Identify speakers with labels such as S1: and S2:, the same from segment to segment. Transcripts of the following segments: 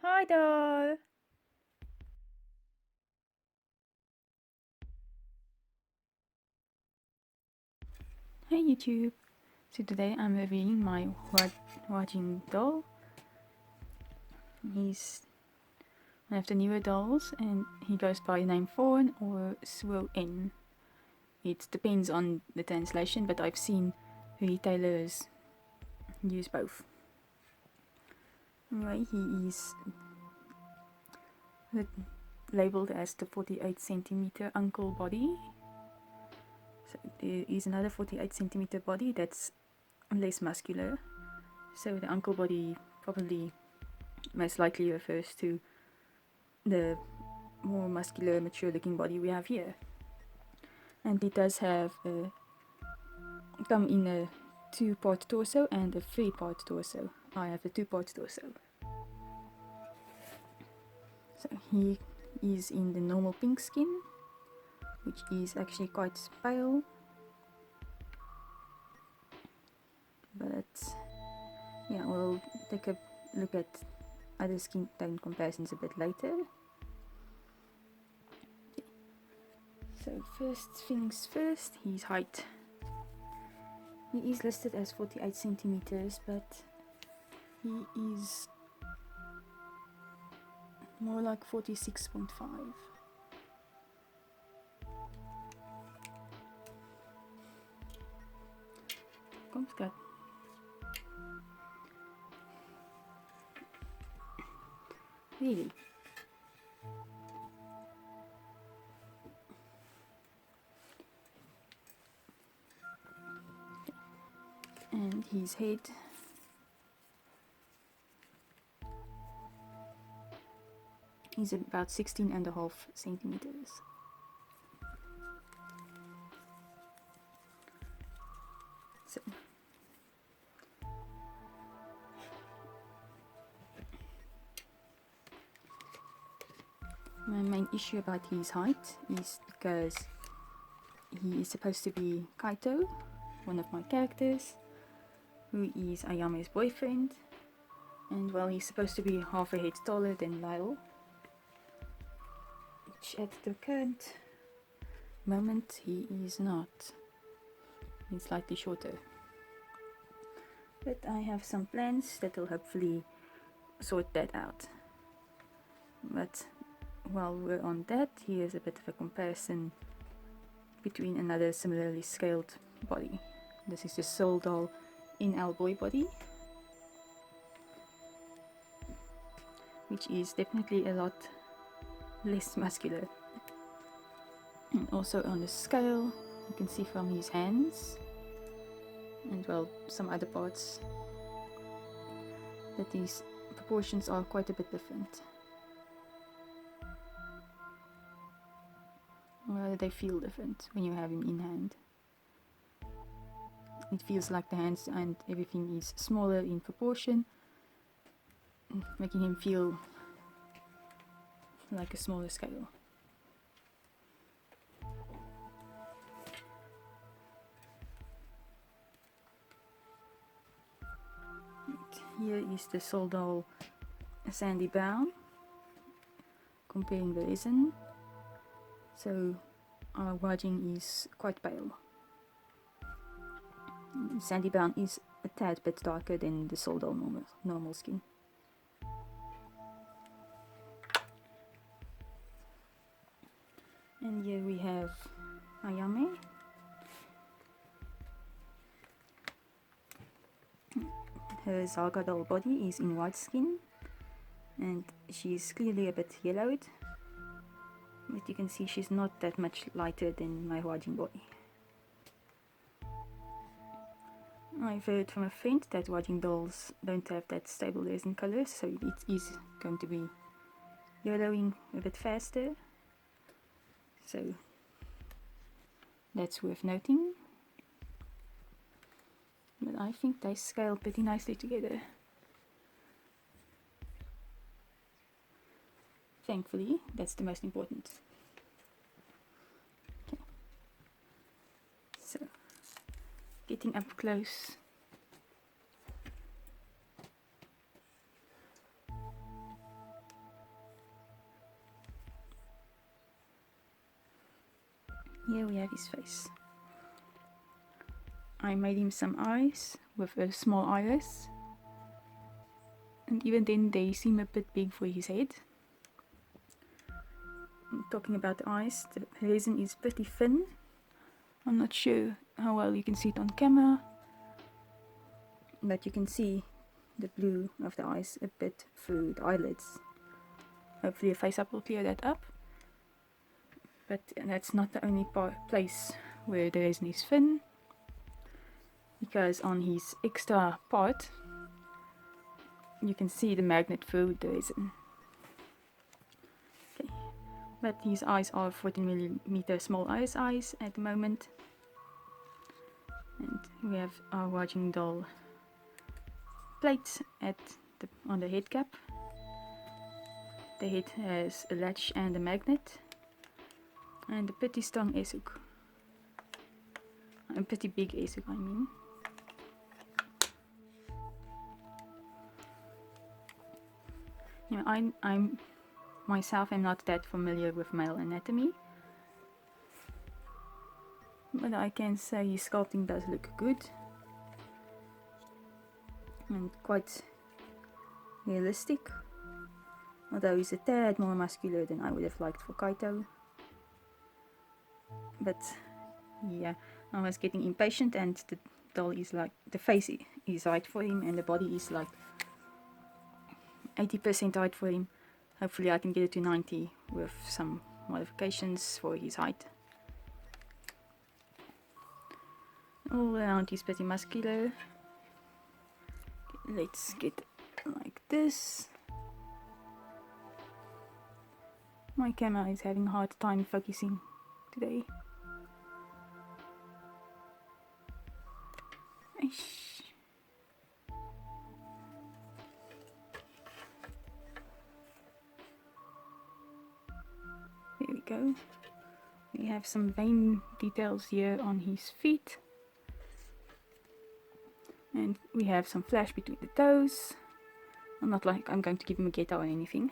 S1: Hi doll! Hey YouTube! So today I'm reviewing my Huajing doll. He's one of the newer dolls and he goes by the name Thorne or Suo En. It depends on the translation, but I've seen retailers use both. Anyway, he is labeled as the 48 centimeter ankle body. So there is another 48 centimeter body that's less muscular. So the ankle body probably most likely refers to the more muscular, mature looking body we have here. And it does have come in a 2-part torso and a 3-part torso. I have a 2-part torso. So he is in the normal pink skin, which is actually quite pale. But yeah, we'll take a look at other skin tone comparisons a bit later. So first things first, his height. He is listed as 48 centimeters, but he is more like 46.5. Kom, skat. Really? And his head is about 16.5 centimeters. So my main issue about his height is because he is supposed to be Kaito, one of my characters, who is Ayame's boyfriend, and well, he's supposed to be half a head taller than Lyle, which at the current moment he is not. He's slightly shorter. But I have some plans that will hopefully sort that out. But while we're on that, here's a bit of a comparison between another similarly scaled body. This is the Soul Doll in our boy body, which is definitely a lot less muscular. And also on the scale, you can see from his hands and well, some other parts that these proportions are quite a bit different. Or rather, they feel different when you have him in hand. It feels like the hands and everything is smaller in proportion, making him feel like a smaller scale. Here is the Soul Doll Sandy Brown, comparing the resin. So our Huajing is quite pale. Sandy Brown is a tad bit darker than the Soul Doll normal skin. And here we have Ayame. Her Saga doll body is in white skin, and she's clearly a bit yellowed, but you can see she's not that much lighter than my Huajing boy. I've heard from a friend that Huajing dolls don't have that stable resin colors, so it is going to be yellowing a bit faster, so that's worth noting. But I think they scale pretty nicely together. Thankfully, that's the most important. Okay. So, getting up close. here we have his face. I made him some eyes with a small iris, and even then they seem a bit big for his head. Talking about the eyes, the resin is pretty thin. I'm not sure how well you can see it on camera, but you can see the blue of the eyes a bit through the eyelids. Hopefully a face-up will clear that up. But that's not the only place where the resin is thin, because on his extra part you can see the magnet through the resin. Okay. But his eyes are 14mm small iris eyes at the moment. And we have our Huajing doll plate on the head cap. The head has a latch and a magnet, and a pretty strong S-hook. A pretty big S-hook, I mean. You know, I'm myself am not that familiar with male anatomy, but I can say his sculpting does look good and quite realistic, although he's a tad more muscular than I would have liked for Kaito. But yeah, I was getting impatient, and the doll is like, the face is right for him and the body is like 80% height for him. Hopefully I can get it to 90 with some modifications for his height. All around he's pretty muscular. Okay, let's get like this. My camera is having a hard time focusing today. There we go. We have some vein details here on his feet. And we have some flash between the toes. Not like I'm going to give him a ghetto or anything.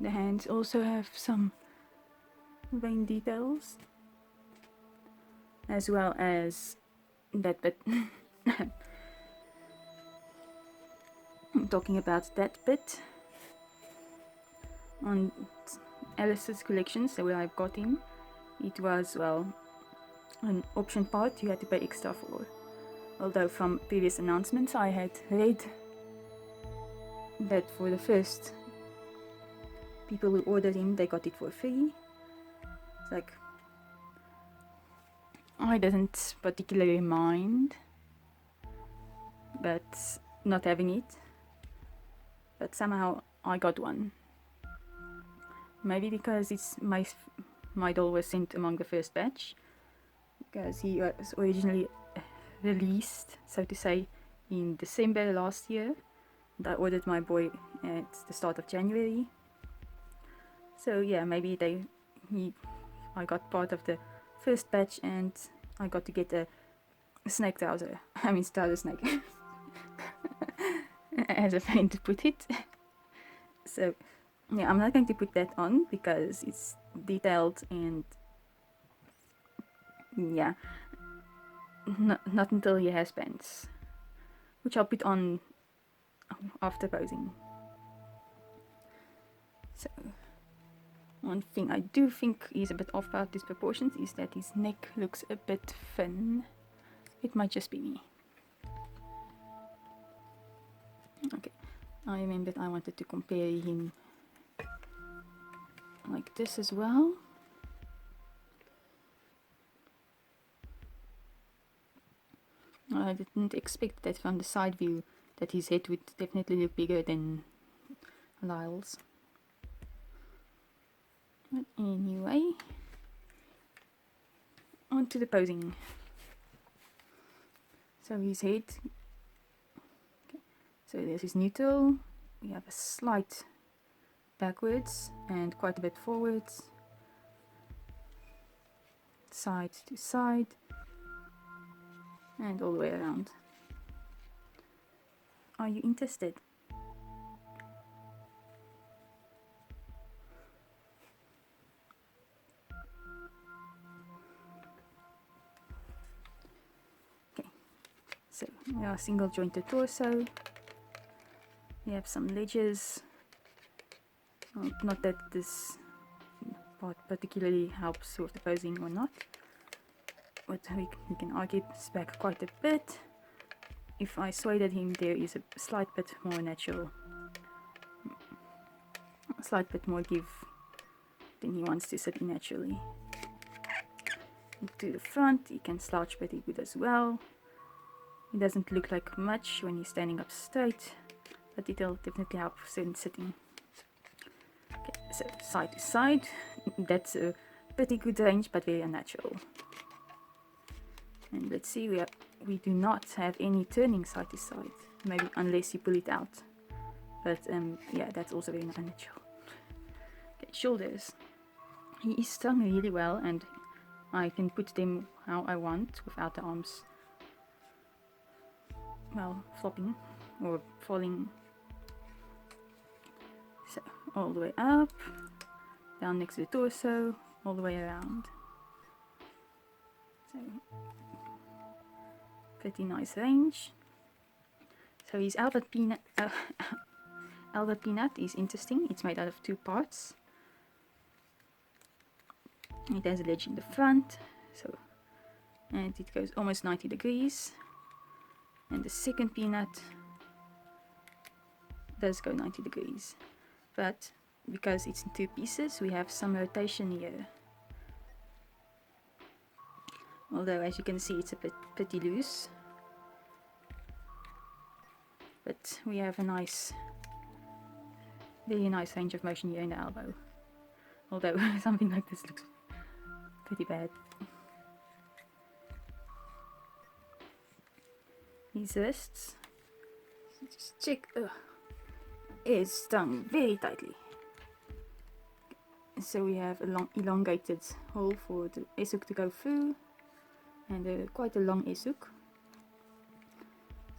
S1: The hands also have some vein details, as well as that bit. I'm talking about that bit. On Alice's collections, where I've got him, it was, well, an option part you had to pay extra for. Although from previous announcements I had read that for the first people who ordered him, they got it for free. It's like, I didn't particularly mind, but not having it. But somehow I got one. Maybe because it's my doll was sent among the first batch, because he was originally released, so to say, in December last year, and I ordered my boy at the start of January. So yeah, maybe I got part of the first batch, and I got to get a snake trouser. I mean, trouser snake, as a way to put it. So yeah, I'm not going to put that on because it's detailed, and yeah, not until he has pants, which I'll put on after posing. So one thing I do think is a bit off about these proportions is that his neck looks a bit thin. It might just be me. Okay, I remembered I wanted to compare him like this as well. I didn't expect that from the side view that his head would definitely look bigger than Lyle's. But anyway, on to the posing. So his head, okay. So there's his neutral. We have a slight backwards and quite a bit forwards, side to side, and all the way around. Are you interested? Single jointed torso. We have some ledges. Well, not that this part particularly helps with the posing or not, but we can argue this back quite a bit. If I swayed him, there is a slight bit more natural, a slight bit more give than he wants to sit in naturally. And to the front, he can slouch pretty good as well. It doesn't look like much when he's standing up straight, but it'll definitely help in sitting. Okay, so side to side, that's a pretty good range, but very unnatural. And let's see, we do not have any turning side to side, maybe unless you pull it out. But yeah, that's also very unnatural. Okay, shoulders. He is strung really well, and I can put them how I want without the arms, well, flopping or falling. So all the way up, down next to the torso, all the way around. So pretty nice range. So his Albert Peanut is interesting. It's made out of two parts. It has a ledge in the front, so, and it goes almost 90 degrees. And the second peanut does go 90 degrees. But because it's in two pieces, we have some rotation here. Although, as you can see, it's a bit pretty loose. But we have a nice, very nice range of motion here in the elbow. Although, something like this looks pretty bad. His wrists, just check, is strung very tightly. So we have a long elongated hole for the S-hook to go through, and quite a long S-hook.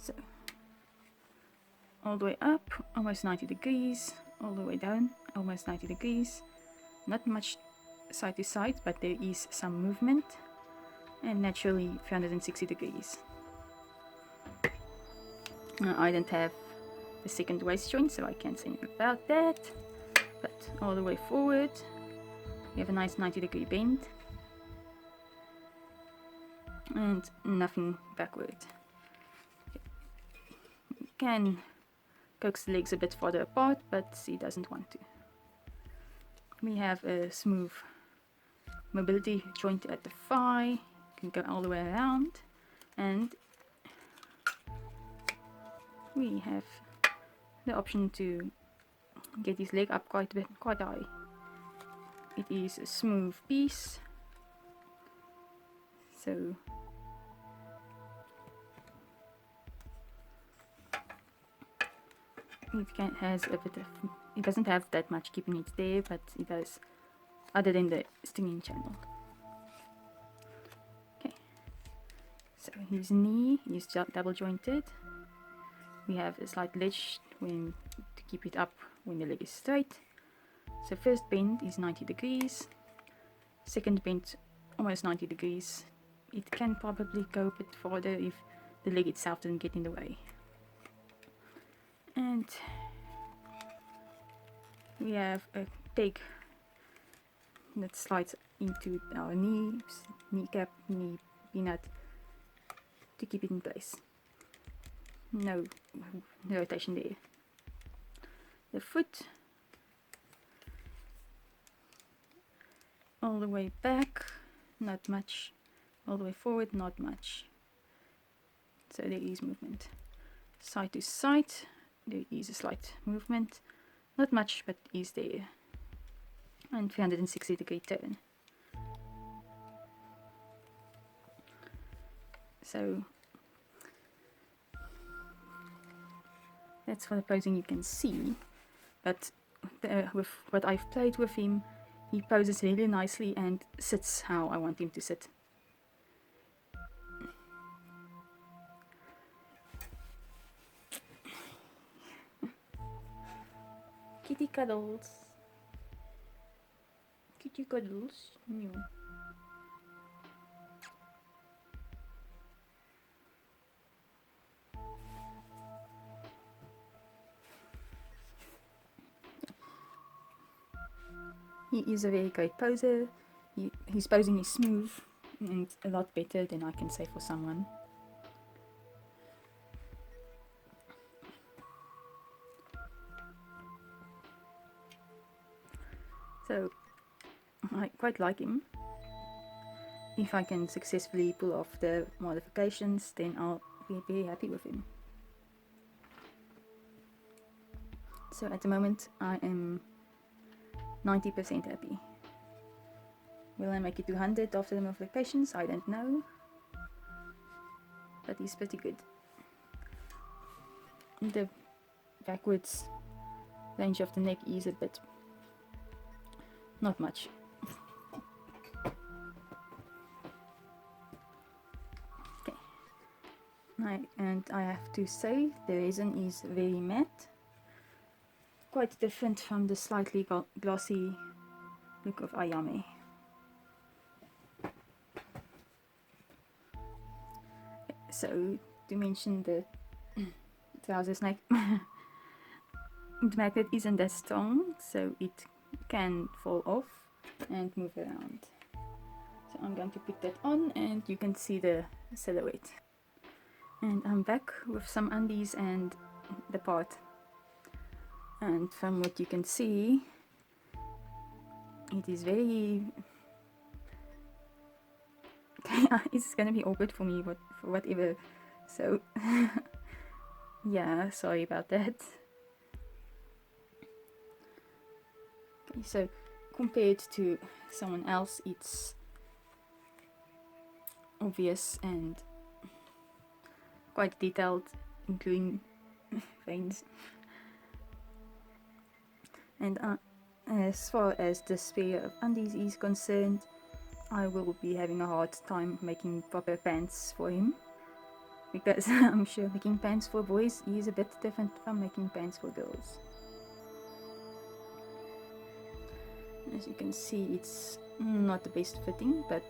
S1: So all the way up, almost 90 degrees, all the way down, almost 90 degrees. Not much side to side, but there is some movement, and naturally 360 degrees. I don't have the second waist joint, so I can't say anything about that. But all the way forward, we have a nice 90-degree bend, and nothing backward. You can coax the legs a bit farther apart, but he doesn't want to. We have a smooth mobility joint at the thigh, can go all the way around, and we have the option to get his leg up quite high. It is a smooth piece, so it doesn't have that much keeping it there, but it does, other than the stinging channel. Okay, so his knee is double jointed. We have a slight ledge to keep it up when the leg is straight. So first bend is 90 degrees, second bend almost 90 degrees. It can probably go a bit farther if the leg itself doesn't get in the way. And we have a peg that slides into our kneecap, knee peanut to keep it in place. No rotation there. The foot all the way back, not much. All the way forward, not much. So there is movement. Side to side, there is a slight movement. Not much, but is there. And 360-degree turn. So that's for the posing you can see, but with what I've played with him, he poses really nicely and sits how I want him to sit. Kitty cuddles. Kitty cuddles. No. He is a very great poser. His posing is smooth and a lot better than I can say for someone. So I quite like him. If I can successfully pull off the modifications, then I'll be very happy with him. So at the moment I am 90% happy. Will I make it to 100 after the modifications? I don't know. But he's pretty good. The backwards range of the neck is a bit... not much. Okay. And I have to say, the resin is very matte. Quite different from the slightly glossy look of Ayame. So, to mention the trousers neck, the magnet isn't that strong, so it can fall off and move around. So I'm going to put that on and you can see the silhouette. And I'm back with some undies and the part. And from what you can see, it is very... it's gonna be awkward for me, but for whatever. So, yeah, sorry about that. Okay, so compared to someone else, it's obvious and quite detailed, including veins. And as far as the spare of undies is concerned, I will be having a hard time making proper pants for him, because I'm sure making pants for boys is a bit different from making pants for girls. As you can see, it's not the best fitting, but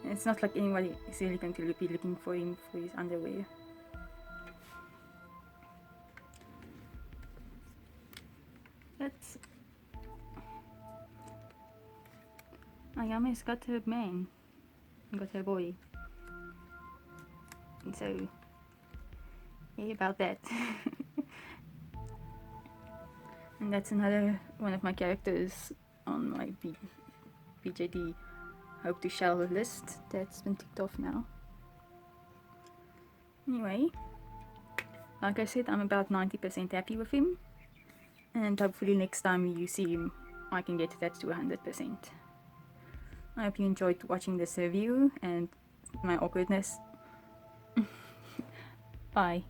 S1: it's not like anybody is really going to be looking for him for his underwear. But Ayame's got her man, got her boy. And so, yeah, about that. And that's another one of my characters on my BJD Hope to Shell list that's been ticked off now. Anyway, like I said, I'm about 90% happy with him. And hopefully next time you see him, I can get that to 100%. I hope you enjoyed watching this review and my awkwardness. Bye.